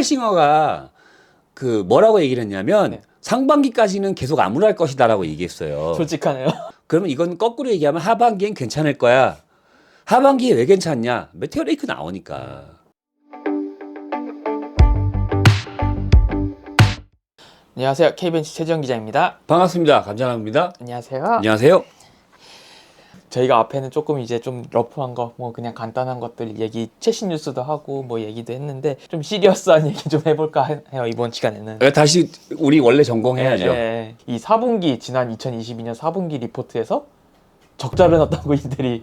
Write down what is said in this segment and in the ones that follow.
싱어가 그 뭐라고 얘기를 했냐면 네. 상반기까지는 계속 암울할 것이다라고 얘기했어요. 솔직하네요. 그러면 이건 거꾸로 얘기하면 하반기엔 괜찮을 거야. 하반기에 왜 괜찮냐? 메테오 레이크 나오니까. 안녕하세요. KBNC 최지영 기자입니다. 반갑습니다. 감사합니다. 안녕하세요. 안녕하세요. 저희가 앞에는 조금 이제 좀 러프한 거, 뭐 그냥 간단한 것들 얘기, 최신 뉴스도 하고 뭐 얘기도 했는데 좀 시리어스한 얘기 좀 해볼까 해요, 이번 시간에는. 다시 우리 원래 전공해야죠. 이 4분기, 지난 2022년 4분기 리포트에서 적자를 났다고 인텔이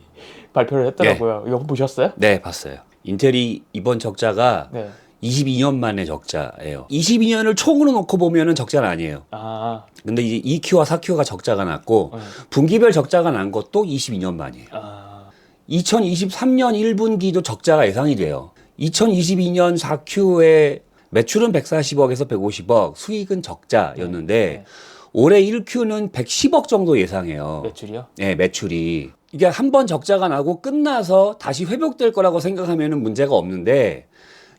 발표를 했더라고요. 이거 보셨어요? 네, 봤어요. 인텔이 이번 적자가 네. 22년 만에 적자예요. 22년을 총으로 놓고 보면은 적자는 아니에요. 아, 근데 이제 2Q와 4Q가 적자가 났고 분기별 적자가 난 것도 22년 만이에요. 2023년 1분기도 적자가 예상이 돼요. 2022년 4Q의 매출은 140억에서 150억, 수익은 적자였는데 올해 1Q는 110억 정도 예상해요. 매출이요? 네, 매출이. 이게 한 번 적자가 나고 끝나서 다시 회복될 거라고 생각하면은 문제가 없는데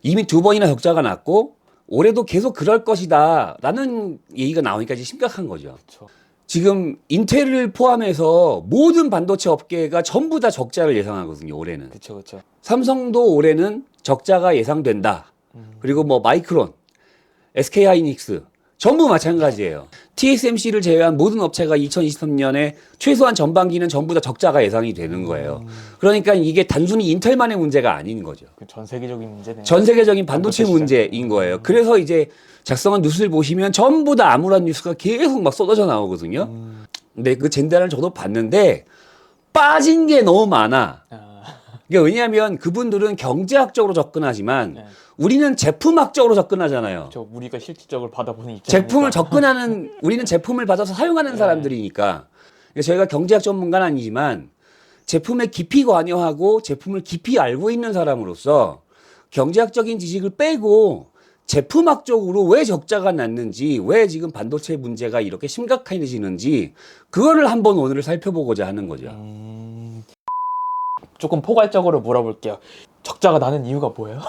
이미 두 번이나 적자가 났고 올해도 계속 그럴 것이다 라는 얘기가 나오니까 이제 심각한 거죠. 그쵸. 지금 인텔을 포함해서 모든 반도체 업계가 전부 다 적자를 예상하거든요, 올해는. 그쵸. 삼성도 올해는 적자가 예상된다. 그리고 뭐 마이크론, SK하이닉스 전부 마찬가지예요. TSMC를 제외한 모든 업체가 2023년에 최소한 전반기는 전부 다 적자가 예상이 되는 거예요. 그러니까 이게 단순히 인텔만의 문제가 아닌 거죠. 전 세계적인 문제네요. 전 세계적인 반도체 반도체 문제인 거예요. 그래서 이제 작성한 뉴스를 보시면 전부 다 암울한 뉴스가 계속 막 쏟아져 나오거든요. 근데 그 젠다를 저도 봤는데 빠진 게 너무 많아. 그러니까 왜냐하면 그분들은 경제학적으로 접근하지만 네. 우리는 제품학적으로 접근하잖아요. 저 우리가 실질적으로 받아보는 입장이니까. 제품을 접근하는 우리는 제품을 받아서 사용하는 사람들이니까 그러니까 저희가 경제학 전문가는 아니지만 제품에 깊이 관여하고 제품을 깊이 알고 있는 사람으로서 경제학적인 지식을 빼고 제품학적으로 왜 적자가 났는지 왜 지금 반도체 문제가 이렇게 심각해지는지 그거를 한번 오늘 살펴보고자 하는 거죠. 조금 포괄적으로 물어볼게요. 적자가 나는 이유가 뭐예요?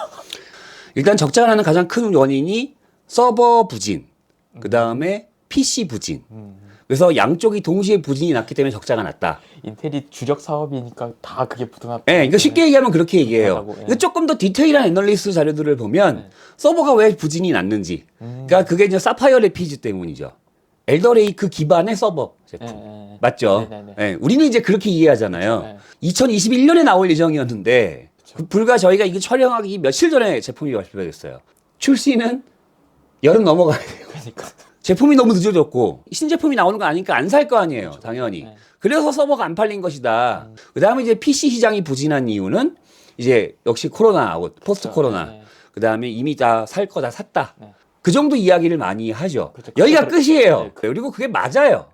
일단 적자가 나는 가장 큰 원인이 서버 부진, 그 다음에 PC 부진. 그래서 양쪽이 동시에 부진이 났기 때문에 적자가 났다. 인텔이 주력 사업이니까 다 그게 부등합. 예, 그러니까 쉽게 얘기하면 그렇게 얘기해요. 예. 근데 조금 더 디테일한 애널리스트 자료들을 보면 서버가 왜 부진이 났는지. 그러니까 그게 이제 사파이어 레피지 때문이죠. 엘더레이크 기반의 서버 제품. 맞죠? 예, 우리는 이제 그렇게 이해하잖아요. 2021년에 나올 예정이었는데 불과 저희가 이거 촬영하기 며칠 전에 제품이 발표됐어요. 출시는 여름 넘어가야 돼요. 그러니까. 제품이 너무 늦어졌고 신제품이 나오는 거 아니니까 안 살 거 아니에요. 당연히. 그래서 서버가 안 팔린 것이다. 그다음에 이제 PC 시장이 부진한 이유는 이제 역시 코로나하고 포스트 코로나. 그다음에 이미 다 살 거 다 샀다. 그 정도 이야기를 많이 하죠. 여기가 끝이에요. 그리고 그게 맞아요.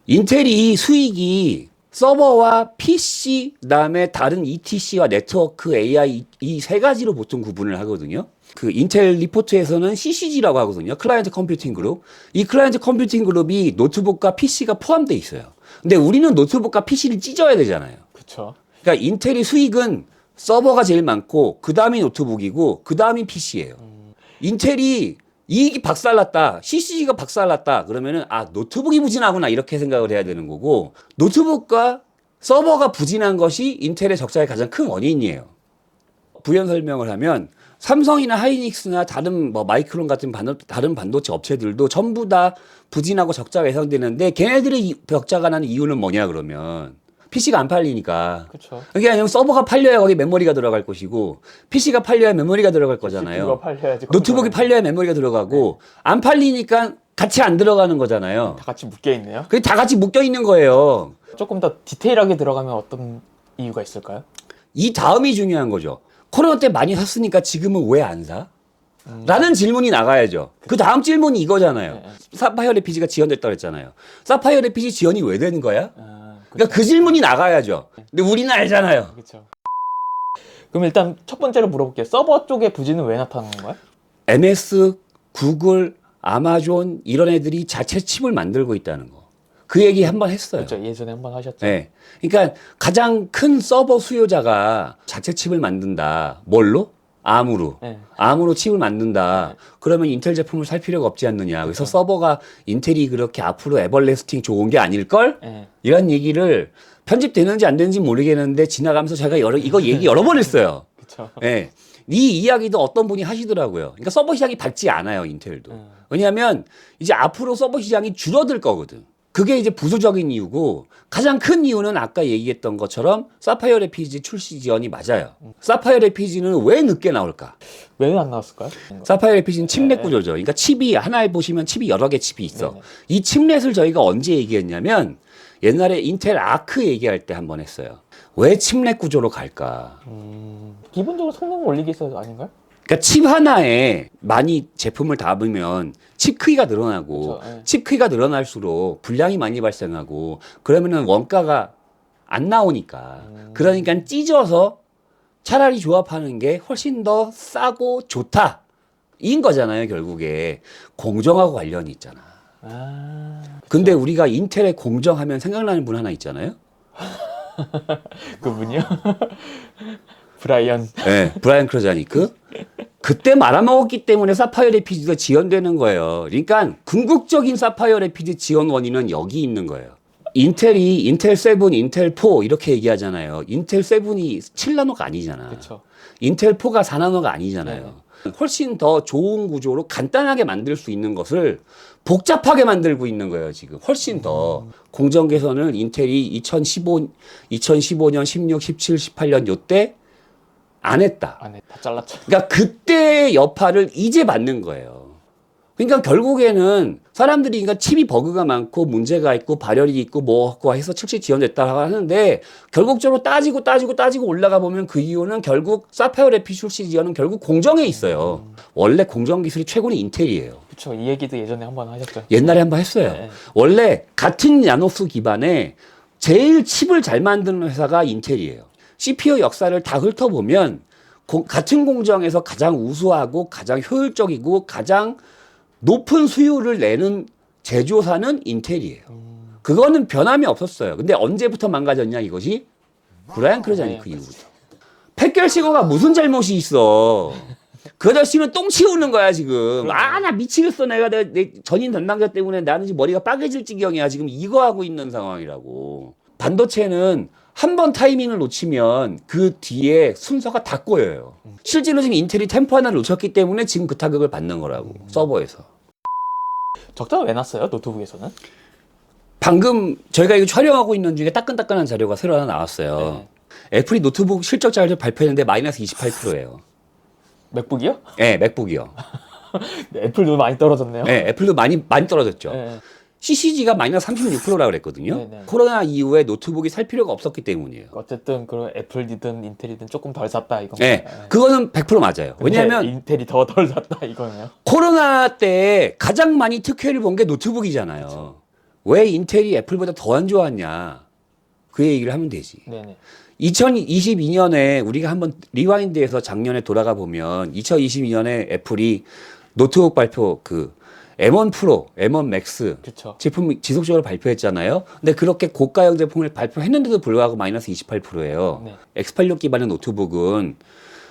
인텔이 수익이 서버와 PC, 그다음에 다른 ETC와 네트워크, AI 이 세 가지로 보통 구분을 하거든요. 그 인텔 리포트에서는 CCG라고 하거든요. 클라이언트 컴퓨팅 그룹. 이 클라이언트 컴퓨팅 그룹이 노트북과 PC가 포함되어 있어요. 근데 우리는 노트북과 PC를 찢어야 되잖아요. 그렇죠. 그러니까 인텔의 수익은 서버가 제일 많고 그다음이 노트북이고 그다음이 PC예요. 인텔이 이익이 박살났다. CCG가 박살났다. 그러면은 아, 노트북이 부진하구나 이렇게 생각을 해야 되는 거고 노트북과 서버가 부진한 것이 인텔의 적자의 가장 큰 원인이에요. 부연 설명을 하면 삼성이나 하이닉스나 다른 뭐 마이크론 같은 다른 반도체 업체들도 전부 다 부진하고 적자가 예상되는데 걔네들의 적자가 나는 이유는 뭐냐 그러면 PC가 안 팔리니까. 그렇죠. 그게 아니면 서버가 팔려야 거기 메모리가 들어갈 것이고 PC가 팔려야 메모리가 들어갈 거잖아요. 팔려야지. 노트북이 팔려야 메모리가 들어가고 안 팔리니까 같이 안 들어가는 거잖아요. 다 같이 묶여 있네요. 그게 다 같이 묶여 있는 거예요. 조금 더 디테일하게 들어가면 어떤 이유가 있을까요? 이 다음이 중요한 거죠. 코로나 때 많이 샀으니까 지금은 왜 안 사? 라는 질문이 나가야죠. 그 다음 질문이 이거잖아요. 사파이어 레피지가 지연됐다고 했잖아요. 사파이어 레피지 지연이 왜 되는 거야? 그러니까 그 질문이 나가야죠. 근데 우리는 알잖아요. 그렇죠. 그럼 일단 첫 번째로 물어볼게요. 서버 쪽의 부진은 왜 나타나는 거야? MS, 구글, 아마존 이런 애들이 자체 칩을 만들고 있다는 거. 그 얘기 한번 했어요. 그렇죠. 예전에 한번 하셨죠. 네. 그러니까 가장 큰 서버 수요자가 자체 칩을 만든다. 뭘로? 암으로. 네. 암으로 칩을 만든다. 그러면 인텔 제품을 살 필요가 없지 않느냐. 그래서 서버가 인텔이 그렇게 앞으로 에버래스팅 좋은 게 아닐걸? 네. 이런 얘기를 편집되는지 안 되는지 모르겠는데 지나가면서 제가 이거 얘기 여러 번 했어요. 그쵸. 예. 이 이야기도 어떤 분이 하시더라고요. 그러니까 서버 시장이 밝지 않아요, 인텔도. 왜냐하면 이제 앞으로 서버 시장이 줄어들 거거든. 그게 이제 부수적인 이유고 가장 큰 이유는 아까 얘기했던 것처럼 사파이어 레피지 출시 지연이 맞아요. 사파이어 레피지는 왜 늦게 나올까? 왜 안 나왔을까요? 사파이어 레피지는 칩렛 구조죠. 그러니까 칩이 하나에 보시면 칩이 여러 개 칩이 있어. 네네. 이 칩렛을 저희가 언제 얘기했냐면 옛날에 인텔 아크 얘기할 때 한번 했어요. 왜 칩렛 구조로 갈까? 기본적으로 성능 올리기 위해서 아닌가요? 그러니까 칩 하나에 많이 제품을 담으면 칩 크기가 늘어나고 그렇죠, 예. 칩 크기가 늘어날수록 분량이 많이 발생하고 그러면은 원가가 안 나오니까 그러니까 찢어서 차라리 조합하는 게 훨씬 더 싸고 좋다 인 거잖아요. 결국에 공정하고 관련이 있잖아. 아, 근데 우리가 인텔에 공정하면 생각나는 분 하나 있잖아요. 그분이요? 브라이언. 네, 브라이언 크로자니크. 그때 말아먹었기 때문에 사파이어 레피드가 지연되는 거예요. 그러니까 궁극적인 사파이어 레피드 지연 원인은 여기 있는 거예요. 인텔이 인텔 7, 인텔 4 이렇게 얘기하잖아요. 인텔 7이 7나노가 아니잖아. 그쵸. 인텔 4가 4나노가 아니잖아요. 훨씬 더 좋은 구조로 간단하게 만들 수 있는 것을 복잡하게 만들고 있는 거예요, 지금. 훨씬 더. 공정 개선을 인텔이 2015년, 16, 17, 18년 요때 안 했다. 안에 다 잘랐죠. 그러니까 그때 여파를 이제 받는 거예요. 그러니까 결국에는 사람들이 그러니까 칩이 버그가 많고 문제가 있고 발열이 있고 뭐고 해서 출시 지연됐다고 하는데 결국적으로 따지고 올라가 보면 그 이유는 결국 사파이어 레피 출시 지연은 결국 공정에 있어요. 원래 공정 기술이 최고는 인텔이에요. 그쵸. 이 얘기도 예전에 한번 하셨죠. 옛날에 한번 했어요. 네. 원래 같은 나노스 기반에 제일 칩을 잘 만드는 회사가 인텔이에요. CPU 역사를 다 훑어보면 같은 공정에서 가장 우수하고 가장 효율적이고 가장 높은 수율을 내는 제조사는 인텔이에요. 그거는 변함이 없었어요. 근데 언제부터 망가졌냐 이것이? 브라이언 크로자니크 이후부터. 팩결식어가 무슨 잘못이 있어. 그 아저씨는 똥 치우는 거야 지금. 아 나 미치겠어. 내 전임 담당자 때문에 나는 지금 머리가 빠개질 지경이야. 지금 이거 하고 있는 상황이라고. 반도체는 한 번 타이밍을 놓치면 그 뒤에 순서가 다 꼬여요. 실제로 지금 인텔이 템포 하나를 놓쳤기 때문에 지금 그 타격을 받는 거라고. 서버에서. 적자가 왜 났어요? 노트북에서는? 방금 저희가 이거 촬영하고 있는 중에 따끈따끈한 자료가 새로 하나 나왔어요. 애플이 노트북 실적 자료를 발표했는데 마이너스 28%예요. 맥북이요? 네, 맥북이요. 네, 애플도 많이 떨어졌네요. 네, 애플도 많이 떨어졌죠. 네. CCG가 마이너스 36%라고 그랬거든요. 네네. 코로나 이후에 노트북이 살 필요가 없었기 때문이에요. 어쨌든 그 애플이든 인텔이든 조금 덜 샀다 이거. 네, 그거는 100% 맞아요. 왜냐하면 인텔이 더 덜 샀다 이거네요. 코로나 때 가장 많이 특혜를 본 게 노트북이잖아요. 그쵸. 왜 인텔이 애플보다 더 안 좋았냐? 그 얘기를 하면 되지. 네네. 2022년에 우리가 한번 리와인드해서 작년에 돌아가 보면 2022년에 애플이 노트북 발표 M1 프로, M1 맥스 그쵸. 제품 지속적으로 발표했잖아요. 근데 그렇게 고가형 제품을 발표했는데도 불구하고 마이너스 28%예요. 네. X86 기반의 노트북은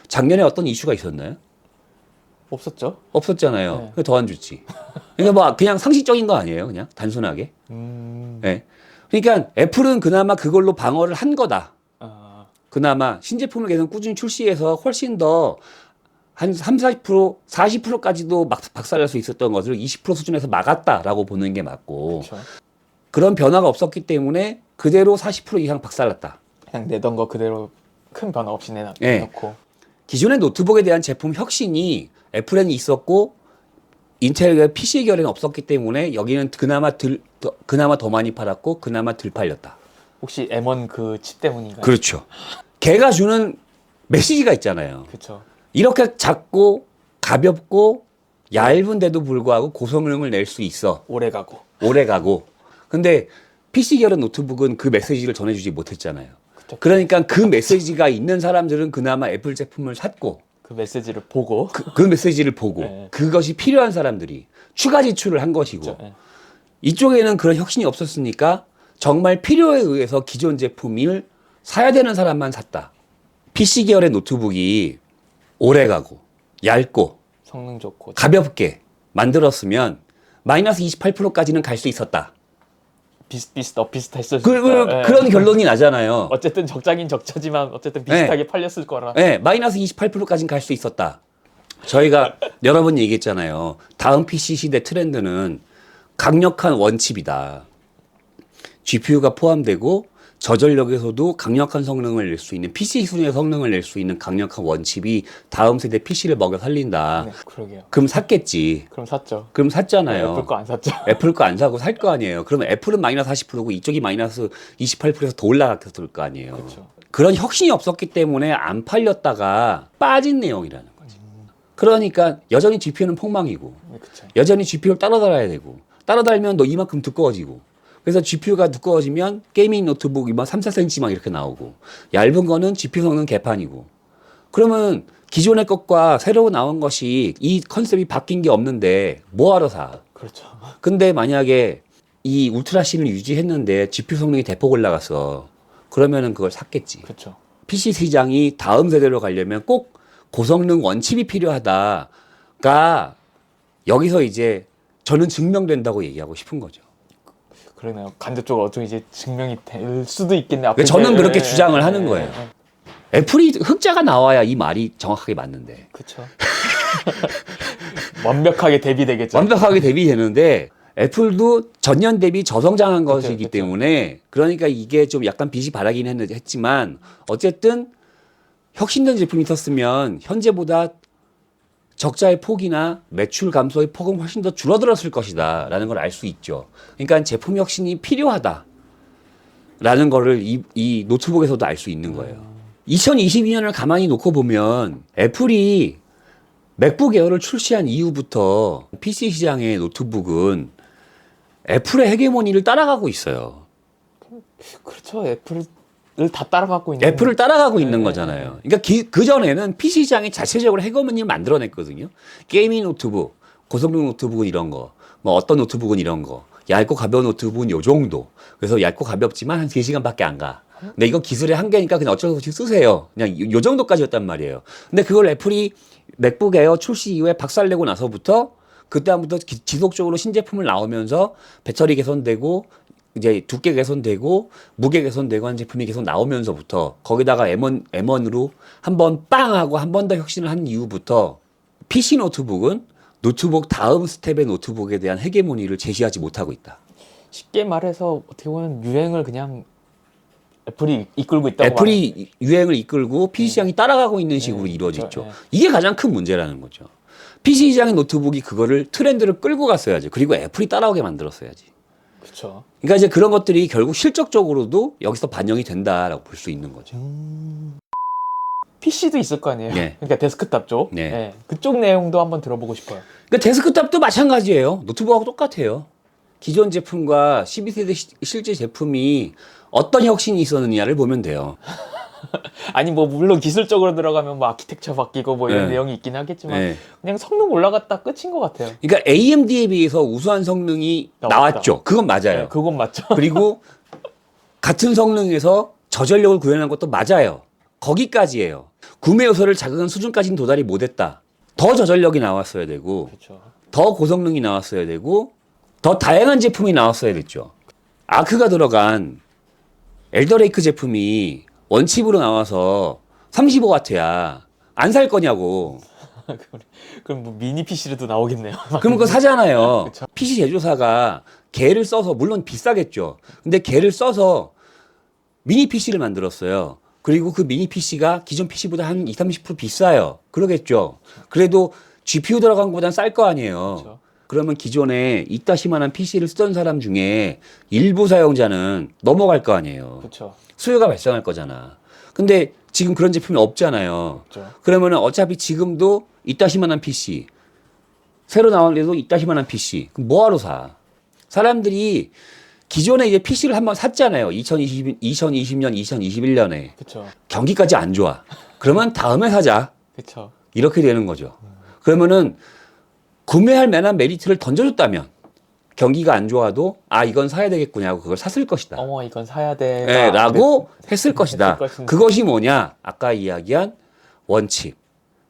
작년에 어떤 이슈가 있었나요? 없었죠. 없었잖아요. 네. 더 안 좋지. 그러니까 뭐 그냥 상식적인 거 아니에요, 그냥 단순하게. 네. 그러니까 애플은 그나마 그걸로 방어를 한 거다. 그나마 신제품을 계속 꾸준히 출시해서 훨씬 더 한 30%, 40%까지도 박살날 수 있었던 것을 20% 수준에서 막았다라고 보는 게 맞고 그쵸. 그런 변화가 없었기 때문에 그대로 40% 이상 박살났다. 그냥 내던 거 그대로 큰 변화 없이 내놓고. 네. 기존의 노트북에 대한 제품 혁신이 애플에는 있었고 인텔의 PC 계열에는 없었기 때문에 여기는 그나마 더 많이 팔았고 그나마 덜 팔렸다. 혹시 M1 그 칩 때문인가요? 그렇죠. 걔가 주는 메시지가 있잖아요. 그쵸. 이렇게 작고 가볍고 얇은데도 불구하고 고성능을 낼 수 있어. 오래 가고. 오래 가고. 근데 PC 계열 노트북은 그 메시지를 전해주지 못했잖아요. 그쵸. 그러니까 그 메시지가 있는 사람들은 그나마 애플 제품을 샀고 그 메시지를 보고. 그 메시지를 보고 네. 그것이 필요한 사람들이 추가 지출을 한 것이고 그쵸. 네. 이쪽에는 그런 혁신이 없었으니까 정말 필요에 의해서 기존 제품을 사야 되는 사람만 샀다. PC 계열의 노트북이 오래가고 얇고 성능 좋고 가볍게 만들었으면 마이너스 28%까지는 갈 수 있었다. 비슷했을 수 그, 있다. 그런 결론이 나잖아요. 어쨌든 적자긴 적자지만 어쨌든 비슷하게 팔렸을 거라. 네, 마이너스 28%까지는 갈 수 있었다. 저희가 여러 번 얘기했잖아요. 다음 PC 시대 트렌드는 강력한 원칩이다. GPU가 포함되고 저전력에서도 강력한 성능을 낼 수 있는 PC 수준의 성능을 낼 수 있는 강력한 원칩이 다음 세대 PC를 먹여 살린다. 네, 그러게요. 그럼 샀겠지. 그럼 샀죠. 그럼 샀잖아요. 애플 거 안 샀죠. 애플 거 안 사고 살 거 아니에요. 그러면 애플은 마이너스 40%고 이쪽이 마이너스 28%에서 더 올라갔을 거 아니에요. 그렇죠. 그런 혁신이 없었기 때문에 안 팔렸다가 빠진 내용이라는 거죠. 그러니까 여전히 GPU는 폭망이고 네, 그렇죠. 여전히 GPU를 따라달아야 되고 따라달면 너 이만큼 두꺼워지고 그래서 GPU가 두꺼워지면 게이밍 노트북 이만 3, 4cm 막 이렇게 나오고 얇은 거는 GPU 성능 개판이고 그러면 기존의 것과 새로 나온 것이 이 컨셉이 바뀐 게 없는데 뭐하러 사? 그렇죠. 근데 만약에 이 울트라씬을 유지했는데 GPU 성능이 대폭 올라갔어. 그러면은 그걸 샀겠지. 그렇죠. PC 시장이 다음 세대로 가려면 꼭 고성능 원칩이 필요하다가 여기서 이제 저는 증명된다고 얘기하고 싶은 거죠. 그러네요. 간접적으로 어떻게 이제 증명이 될 수도 있겠네. 그러니까 저는 그렇게 예, 주장을 예, 하는 예, 거예요. 예. 애플이 흑자가 나와야 이 말이 정확하게 맞는데. 그렇죠. 완벽하게 대비되겠죠. 완벽하게 대비되는데 애플도 전년 대비 저성장한 그쵸, 것이기 그쵸. 때문에 그러니까 이게 좀 약간 빚이 바라긴 했지만 어쨌든 혁신된 제품이 있었으면 현재보다 적자의 폭이나 매출 감소의 폭은 훨씬 더 줄어들었을 것이다 라는 걸 알 수 있죠. 그러니까 제품 혁신이 필요하다 라는 거를 이 노트북에서도 알 수 있는 거예요. 2022년을 가만히 놓고 보면 애플이 맥북 에어를 출시한 이후부터 PC 시장의 노트북은 애플의 헤게모니를 따라가고 있어요. 그렇죠. 애플을 다 따라가고 있는. 애플을 따라가고 있는 네, 거잖아요. 그러니까 그전에는 PC 시장이 자체적으로 헤게모니를 만들어냈거든요. 게이밍 노트북, 고성능 노트북은 이런 거, 뭐 어떤 노트북은 이런 거, 얇고 가벼운 노트북은 요 정도. 그래서 얇고 가볍지만 한 3시간밖에 안 가. 근데 이거 기술의 한계니까 그냥 어쩔 수 없이 쓰세요. 그냥 요 정도까지였단 말이에요. 근데 그걸 애플이 맥북 에어 출시 이후에 박살내고 나서부터 그다음부터 지속적으로 신제품을 나오면서 배터리 개선되고 이제 두께 개선되고 무게 개선되고 한 제품이 계속 나오면서부터 거기다가 M1으로 한번 빵 하고 한 번 더 혁신을 한 이후부터 PC 노트북은 노트북 다음 스텝의 노트북에 대한 헤게모니를 제시하지 못하고 있다. 쉽게 말해서 어떻게 보면 유행을 그냥 애플이 이끌고 있다고 애플이 유행을 이끌고 PC 시장이 따라가고 있는 식으로 네, 이루어졌죠. 그렇죠. 네. 이게 가장 큰 문제라는 거죠. PC 시장의 노트북이 그거를 트렌드를 끌고 갔어야지. 그리고 애플이 따라오게 만들었어야지. 그렇죠. 그러니까 이제 그런 것들이 결국 실적적으로도 여기서 반영이 된다라고 볼 수 있는 거죠. PC도 있을 거 아니에요. 네. 그러니까 데스크탑 쪽. 네. 네. 그쪽 내용도 한번 들어보고 싶어요. 그러니까 데스크탑도 마찬가지예요. 노트북하고 똑같아요. 기존 제품과 12세대 실제 제품이 어떤 혁신이 있었느냐를 보면 돼요. 아니 뭐 물론 기술적으로 들어가면 뭐 아키텍처 바뀌고 뭐 이런 네. 내용이 있긴 하겠지만 네. 그냥 성능 올라갔다 끝인 것 같아요. 그러니까 AMD에 비해서 우수한 성능이 나왔다. 나왔죠. 그건 맞아요. 네, 그건 맞죠. 그리고 같은 성능에서 저전력을 구현한 것도 맞아요. 거기까지예요. 구매 요소를 자극한 수준까지는 도달이 못했다. 더 저전력이 나왔어야 되고 그렇죠. 더 고성능이 나왔어야 되고 더 다양한 제품이 나왔어야 됐죠. 아크가 들어간 엘더레이크 제품이 원칩으로 나와서 35W야. 안 살 거냐고. 그럼 뭐 미니 PC로도 나오겠네요. 그럼 그거 사잖아요. 그쵸. PC 제조사가 개를 써서 물론 비싸겠죠. 근데 개를 써서 미니 PC를 만들었어요. 그리고 그 미니 PC가 기존 PC보다 한 20, 30% 비싸요. 그러겠죠. 그래도 GPU 들어간 것보단 쌀 거 아니에요. 그쵸. 그러면 기존에 이따시만한 PC를 쓰던 사람 중에 일부 사용자는 넘어갈 거 아니에요. 그렇죠. 수요가 발생할 거잖아. 근데 지금 그런 제품이 없잖아요. 그렇죠. 그러면은 어차피 지금도 이따시만한 PC, 새로 나올래도 이따시만한 PC, 그럼 뭐하러 사? 사람들이 기존에 이제 PC를 한번 샀잖아요. 2020년, 2021년에. 그렇죠. 경기까지 안 좋아. 그러면 다음에 사자. 그렇죠. 이렇게 되는 거죠. 그러면은 구매할 만한 메리트를 던져줬다면 경기가 안 좋아도 아 이건 사야 되겠구나 하고 그걸 샀을 것이다. 어머 이건 사야 돼. 네, 라고 했을 것이다. 했을 것인데. 그것이 뭐냐? 아까 이야기한 원칩,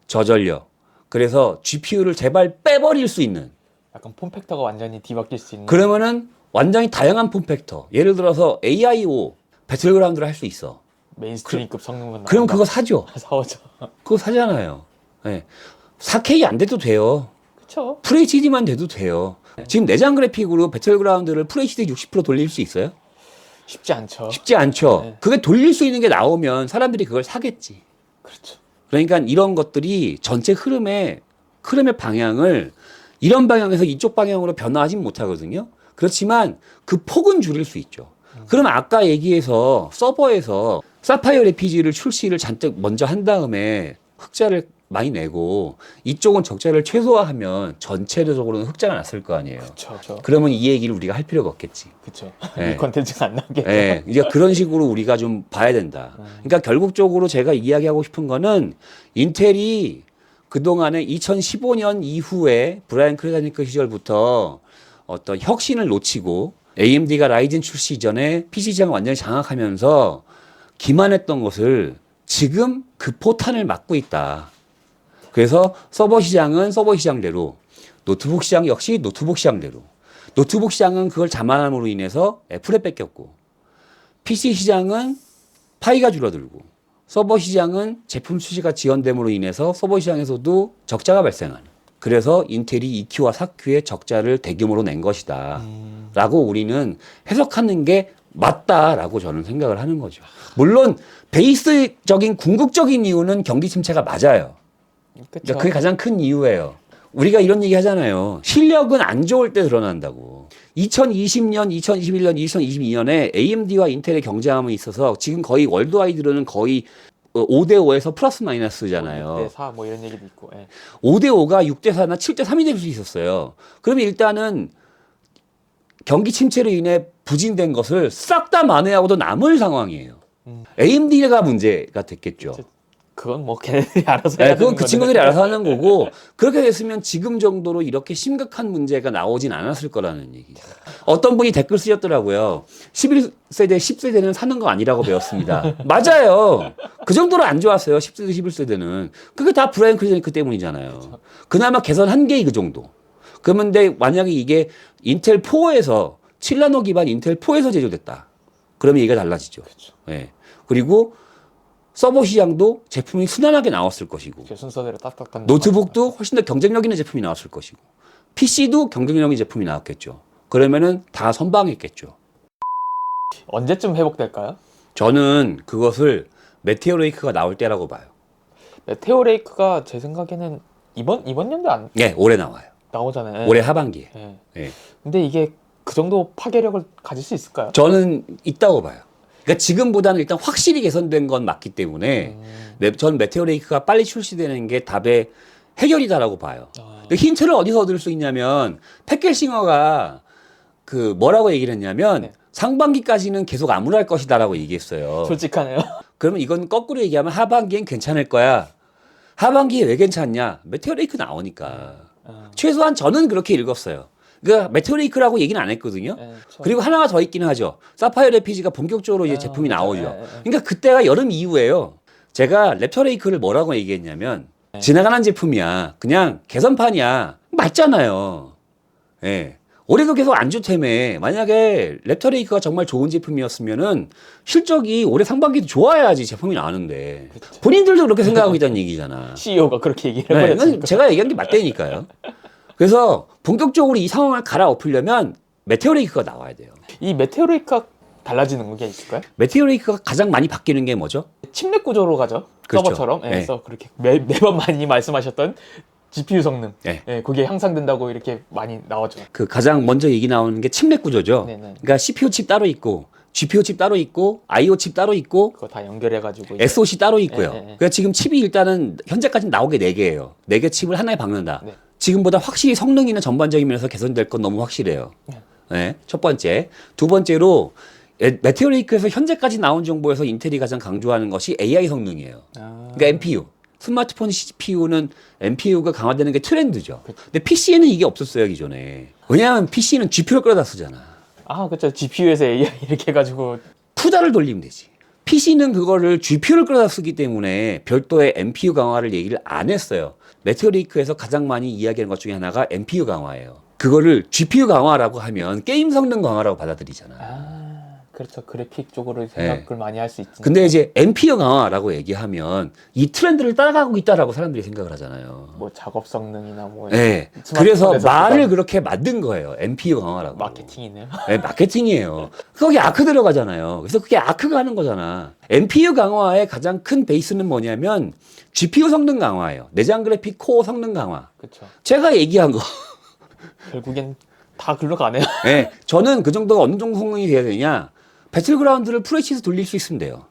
저전력. 그래서 GPU를 제발 빼버릴 수 있는. 약간 폼팩터가 완전히 뒤바뀔 수 있는. 그러면은 완전히 다양한 폼팩터. 예를 들어서 AIO 배틀그라운드를 할 수 있어. 메인스트림급 성능만 그럼 나온다. 그거 사죠. 사오죠. 그거 사잖아요. 네. 4K 안 돼도 돼요. 그쵸. FHD만 돼도 돼요. 지금 내장 그래픽으로 배틀그라운드를 FHD 60% 돌릴 수 있어요? 쉽지 않죠. 쉽지 않죠. 네. 그게 돌릴 수 있는 게 나오면 사람들이 그걸 사겠지. 그렇죠. 그러니까 이런 것들이 전체 흐름의 방향을 이런 방향에서 이쪽 방향으로 변화하진 못하거든요. 그렇지만 그 폭은 줄일 수 있죠. 그럼 아까 얘기해서 서버에서 사파이어 레피지를 출시를 잔뜩 먼저 한 다음에 흑자를 많이 내고 이쪽은 적자를 최소화하면 전체적으로는 흑자가 났을 거 아니에요. 그렇죠. 그러면 이 얘기를 우리가 할 필요가 없겠지. 그렇죠. 네. 이 컨텐츠가 안 나오게. 예, 이제 그런 식으로 우리가 좀 봐야 된다. 그러니까 결국적으로 제가 이야기하고 싶은 거는 인텔이 그동안에 2015년 이후에 브라이언 크레다니크 시절부터 어떤 혁신을 놓치고 AMD가 라이젠 출시 전에 PC 시장을 완전히 장악하면서 기만했던 것을 지금 그 포탄을 맞고 있다. 그래서 서버 시장은 서버 시장대로, 노트북 시장 역시 노트북 시장대로. 노트북 시장은 그걸 자만함으로 인해서 애플에 뺏겼고, PC 시장은 파이가 줄어들고, 서버 시장은 제품 수시가 지연됨으로 인해서 서버 시장에서도 적자가 발생하는. 그래서 인텔이 2Q와 4Q의 적자를 대규모로 낸 것이다. 라고 우리는 해석하는 게 맞다라고 저는 생각을 하는 거죠. 물론 베이스적인 궁극적인 이유는 경기 침체가 맞아요. 그렇죠. 그게 가장 큰 이유예요. 우리가 이런 얘기 하잖아요. 실력은 안 좋을 때 드러난다고. 2020년, 2021년, 2022년에 AMD와 인텔의 경쟁함이 있어서 지금 거의 월드와이드로는 거의 5대5에서 플러스 마이너스잖아요. 6대4 뭐 이런 얘기도 있고. 예. 5대5가 6대4나 7대3이 될 수 있었어요. 그러면 일단은 경기 침체로 인해 부진된 것을 싹 다 만회하고도 남을 상황이에요. AMD가 문제가 됐겠죠. 그건 뭐 걔네들이 알아서 네, 해야 그건 되는 그 친구들이 알아서 하는 거고, 그렇게 됐으면 지금 정도로 이렇게 심각한 문제가 나오진 않았을 거라는 얘기죠. 어떤 분이 댓글 쓰셨더라고요. 11세대, 10세대는 사는 거 아니라고 배웠습니다. 맞아요. 그 정도로 안 좋았어요. 10세대, 11세대는. 그게 다 브라이언 크레다니크 때문이잖아요. 그나마 개선한 게 그 정도. 그러면 근데 만약에 이게 인텔 4에서 7나노 기반 인텔 4에서 제조됐다. 그러면 얘기가 달라지죠. 예. 그리고 서버 시장도 제품이 순환하게 나왔을 것이고, 순서대로 딱딱딱. 노트북도 훨씬 더 경쟁력 있는 제품이 나왔을 것이고, PC도 경쟁력 있는 제품이 나왔겠죠. 그러면은 다 선방했겠죠. 언제쯤 회복될까요? 저는 그것을 메테오 레이크가 나올 때라고 봐요. 메테오 레이크가 제 생각에는 이번 연도에 안 네, 올해 나와요. 나오잖아요. 올해 하반기에. 예. 예. 근데 이게 그 정도 파괴력을 가질 수 있을까요? 저는 있다고 봐요. 그러니까 지금보다는 일단 확실히 개선된 건 맞기 때문에 전 메테오 레이크가 빨리 출시되는 게 답의 해결이다라고 봐요. 근데 힌트를 어디서 얻을 수 있냐면 팻겔싱어가 그 뭐라고 얘기를 했냐면 네. 상반기까지는 계속 암울할 것이다라고 얘기했어요. 솔직하네요. 그러면 이건 거꾸로 얘기하면 하반기엔 괜찮을 거야. 하반기에 왜 괜찮냐? 메테오 레이크 나오니까. 최소한 저는 그렇게 읽었어요. 그러니까 메테오 레이크라고 얘기는 안 했거든요. 그리고 하나가 더 있기는 하죠. 사파이어 레피지가 본격적으로 이제 제품이 나오죠. 그러니까 그때가 여름 이후예요. 제가 랩터 레이크를 뭐라고 얘기했냐면 지나가는 제품이야. 그냥 개선판이야. 맞잖아요. 예. 올해도 계속 안 좋다며. 만약에 랩터 레이크가 정말 좋은 제품이었으면은 실적이 올해 상반기도 좋아야지 제품이 나오는데. 그쵸. 본인들도 그렇게 생각하고 있다는 얘기잖아. CEO가 그렇게 얘기를 네, 해버렸으니까. 이건 제가 얘기한 게 맞다니까요. 그래서 본격적으로 이 상황을 갈아엎으려면 메테오 레이크가 나와야 돼요. 이 메테오 레이크가 달라지는 게 있을까요? 메테오 레이크가 가장 많이 바뀌는 게 뭐죠? 침례 구조로 가죠. 그렇죠. 서버처럼. 예, 네. 그래서 그렇게 매번 많이 말씀하셨던 GPU 성능. 네. 예, 그게 향상된다고 이렇게 많이 나오죠. 그 가장 먼저 얘기 나오는 게 칩넷 구조죠. 네네. 그러니까 CPU 칩 따로 있고, GPU 칩 따로 있고, IO 칩 따로 있고, 그거 다 연결해가지고. 이제 SoC 따로 있고요. 네, 네. 그러니까 지금 칩이 일단은 현재까지 나온 게 4개예요. 4개 칩을 하나에 박는다. 네. 지금보다 확실히 성능이나 전반적인 면에서 개선될 건 너무 확실해요. 네. 첫 번째. 두 번째로 메테오 레이크에서 현재까지 나온 정보에서 인텔이 가장 강조하는 것이 AI 성능이에요. 그러니까 NPU. 스마트폰 CPU는 NPU가 강화되는 게 트렌드죠. 근데 PC에는 이게 없었어요, 기존에. 왜냐하면 PC는 GPU를 끌어다 쓰잖아. 아, 그렇죠. GPU에서 AI 이렇게 해가지고. 투자를 돌리면 되지. PC는 그거를 GPU를 끌어다 쓰기 때문에 별도의 NPU 강화를 얘기를 안 했어요. 메테오레이크에서 가장 많이 이야기하는 것 중에 하나가 NPU 강화예요. 그거를 GPU 강화라고 하면 게임 성능 강화라고 받아들이잖아. 아, 그렇죠. 그래픽 쪽으로 생각을 많이 할 수 있지. 근데 이제 NPU 강화라고 얘기하면 이 트렌드를 따라가고 있다라고 사람들이 생각을 하잖아요. 뭐 작업 성능이나 뭐. 네. 그래서 말을 그렇게 만든 거예요. NPU 강화라고. 마케팅이네요. 네, 마케팅이에요. 거기 아크 들어가잖아요. 그래서 그게 아크가 하는 거잖아. NPU 강화의 가장 큰 베이스는 뭐냐면 GPU 성능 강화예요. 내장 그래픽 코어 성능 강화. 그렇죠. 제가 얘기한 거. 결국엔 다 글로 가네요. 네, 저는 그 정도가 어느 정도 성능이 돼야 되냐. 배틀그라운드를 FHD에서 돌릴 수 있으면 돼요.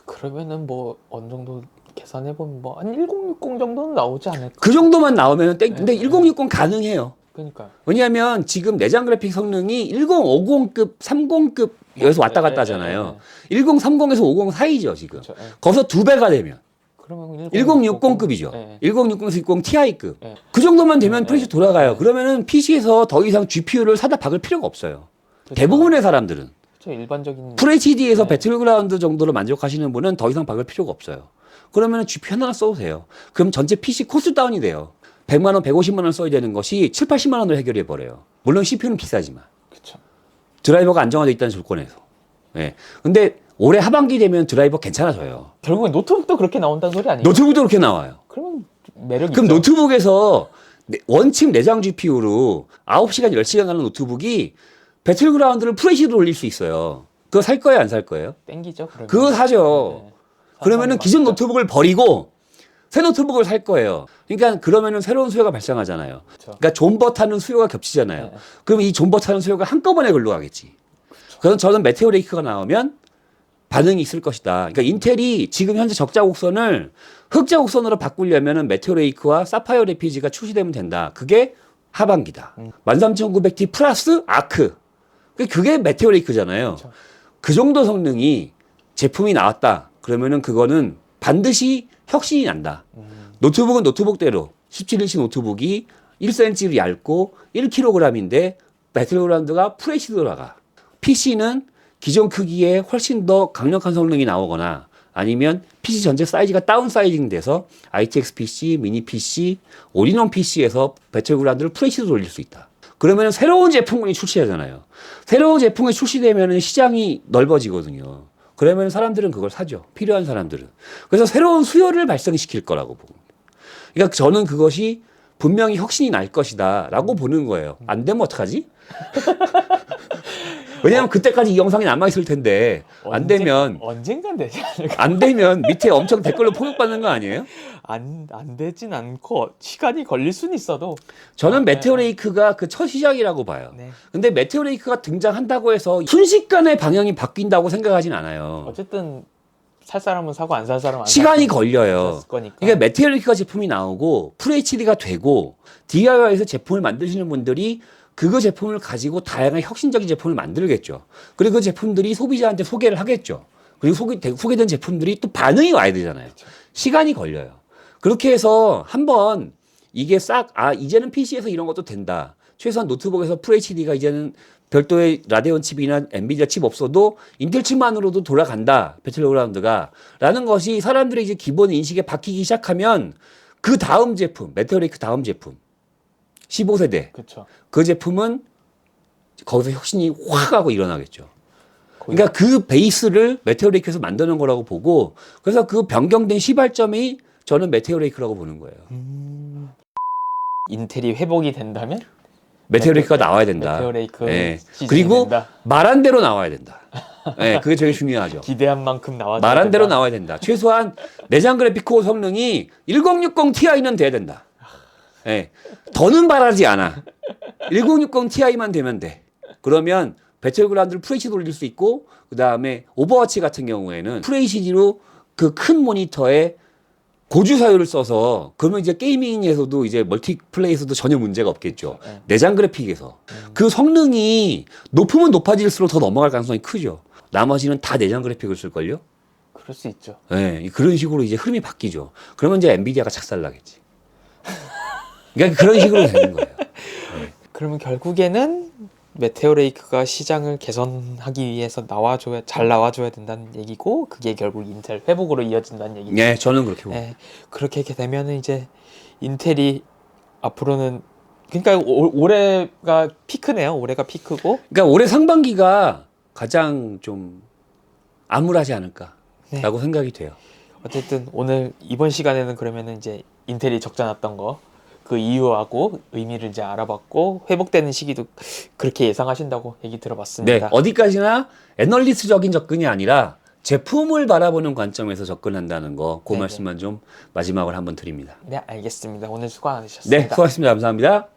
그러면은 뭐 어느 정도 계산해 보면 뭐 한 1060 정도는 나오지 않을까? 그 정도만 나오면 땡. 근데 1060 가능해요. 그러니까. 왜냐하면 지금 내장 그래픽 성능이 1050급, 30급 여기서 왔다 갔다 하잖아요. 1030에서 50 사이죠 지금. 그렇죠. 예. 거기서 2배가 되면 그러면 1060급이죠. 예. 1060에서 60 Ti급. 예. 그 정도만 되면 예. 프레시 돌아가요. 그러면은 PC에서 더 이상 GPU를 사다 박을 필요가 없어요. 그렇죠. 대부분의 사람들은. 그렇죠. 일반적인 FHD에서 네. 배틀그라운드 정도로 만족하시는 분은 더 이상 박을 필요가 없어요. 그러면 GPU 하나 써도 돼요. 그럼 전체 PC 코스트 다운이 돼요. 100만 원, 150만 원 써야 되는 것이 7, 80만 원으로 해결해 버려요. 물론 CPU는 비싸지만. 그렇죠. 드라이버가 안정화되어 있다는 조건에서. 예. 근데 올해 하반기 되면 드라이버 괜찮아져요. 결국엔 노트북도 그렇게 나온다는 소리 아니에요? 노트북도 그렇게 나와요. 그러면 매력이 그럼 있죠. 노트북에서 원칩 내장 GPU로 9시간, 10시간 가는 노트북이 배틀그라운드를 FHD로 올릴 수 있어요. 그거 살 거예요, 안 살 거예요? 땡기죠. 그러면. 그거 사죠. 네. 그러면은 기존 맞죠. 노트북을 버리고 새 노트북을 살 거예요. 그러니까 그러면은 새로운 수요가 발생하잖아요. 그렇죠. 그러니까 존버 타는 수요가 겹치잖아요. 네. 그럼 이 존버 타는 수요가 한꺼번에 글러가겠지. 그래서 저는 메테오레이크가 나오면 반응이 있을 것이다. 그러니까 인텔이 지금 현재 적자 곡선을 흑자 곡선으로 바꾸려면은 메테오레이크와 사파이어 레피지가 출시되면 된다. 그게 하반기다. 13900T 플러스 아크. 그게 메테오레이크잖아요. 그렇죠. 그 정도 성능이 제품이 나왔다. 그러면은 그거는 반드시 혁신이 난다. 노트북은 노트북대로 17인치 노트북이 1cm로 얇고 1kg인데 배틀그라운드가 FHD 돌아가. PC는 기존 크기에 훨씬 더 강력한 성능이 나오거나 아니면 PC 전체 사이즈가 다운 사이징 돼서 ITX PC, 미니 PC, 올인원 PC에서 배틀그라운드를 FHD로 돌릴 수 있다. 그러면 새로운 제품군이 출시하잖아요. 새로운 제품이 출시되면 시장이 넓어지거든요. 그러면 사람들은 그걸 사죠. 필요한 사람들은. 그래서 새로운 수요를 발생시킬 거라고 보고. 그러니까 저는 그것이 분명히 혁신이 날 것이다 라고 보는 거예요. 안 되면 어떡하지? 왜냐면 그때까지 이 영상이 남아있을 텐데 안 되면 언젠간 되지 않을까? 안 되면 밑에 엄청 댓글로 폭격받는 거 아니에요? 안 되진 않고 시간이 걸릴 수는 있어도 저는 메테오레이크가 그 첫 시작이라고 봐요. 네. 근데 메테오레이크가 등장한다고 해서 순식간에 방향이 바뀐다고 생각하진 않아요. 어쨌든 살 사람은 사고 안 살 사람은 안 시간이 샀을 걸려요. 거니까. 그러니까 메테오레이크가 제품이 나오고 FHD가 되고 DIY에서 제품을 만드시는 분들이 그거 제품을 가지고 다양한 혁신적인 제품을 만들겠죠. 그리고 그 제품들이 소비자한테 소개를 하겠죠. 그리고 소개된 제품들이 또 반응이 와야 되잖아요. 시간이 걸려요. 그렇게 해서 한번 이게 이제는 PC에서 이런 것도 된다. 최소한 노트북에서 FHD가 이제는 별도의 라데온 칩이나 엔비디아 칩 없어도 인텔 칩만으로도 돌아간다. 배틀그라운드가. 라는 것이 사람들의 이제 기본 인식에 박히기 시작하면 그 다음 제품, 메테오레이크 다음 제품, 15세대. 그렇죠. 그 제품은 거기서 혁신이 확 하고 일어나겠죠. 그러니까 그 베이스를 메테오레이크에서 만드는 거라고 보고 그래서 그 변경된 시발점이 저는 메테오레이크라고 보는 거예요. 인텔이 회복이 된다면 메테오레이크가 나와야 된다. 메테오레이크 예. 시즌이 그리고 된다. 말한 대로 나와야 된다. 예, 그게 제일 중요하죠. 기대한 만큼 나와야 말한 대로 나와야 된다. 최소한 내장 그래픽 코어 성능이 1060 Ti는 돼야 된다. 예. 더는 바라지 않아. 1060 Ti만 되면 돼. 그러면 배틀그라운드를 FHD 돌릴 수 있고 그다음에 오버워치 같은 경우에는 FHD로 그 큰 모니터에 고주 사율을 써서 그러면 이제 게이밍에서도 이제 멀티플레이에서도 전혀 문제가 없겠죠. 네. 내장 그래픽에서 그 성능이 높으면 높아질수록 더 넘어갈 가능성이 크죠. 나머지는 다 내장 그래픽을 쓸걸요? 그럴 수 있죠. 네, 그런 식으로 이제 흐름이 바뀌죠. 그러면 이제 엔비디아가 착살나겠지. 그러니까 그런 식으로 되는 거예요. 그러면 결국에는 메테오 레이크가 시장을 개선하기 위해서 잘 나와줘야 된다는 얘기고 그게 결국 인텔 회복으로 이어진다는 얘기죠. 네, 저는 그렇게 봅니다. 네, 그렇게 되면은 이제 인텔이 앞으로는 그러니까 올해가 피크네요. 올해가 피크고 그러니까 올해 상반기가 가장 좀 암울하지 않을까라고 생각이 돼요. 어쨌든 오늘 이번 시간에는 그러면은 이제 인텔이 적자 났던 거 그 이유하고 의미를 이제 알아봤고 회복되는 시기도 그렇게 예상하신다고 얘기 네, 들어봤습니다. 어디까지나 애널리스트적인 접근이 아니라 제품을 바라보는 관점에서 접근한다는 거, 그 네네. 말씀만 좀 마지막으로 한번 드립니다. 네, 알겠습니다. 오늘 수고 많으셨습니다. 네, 수고하셨습니다. 감사합니다.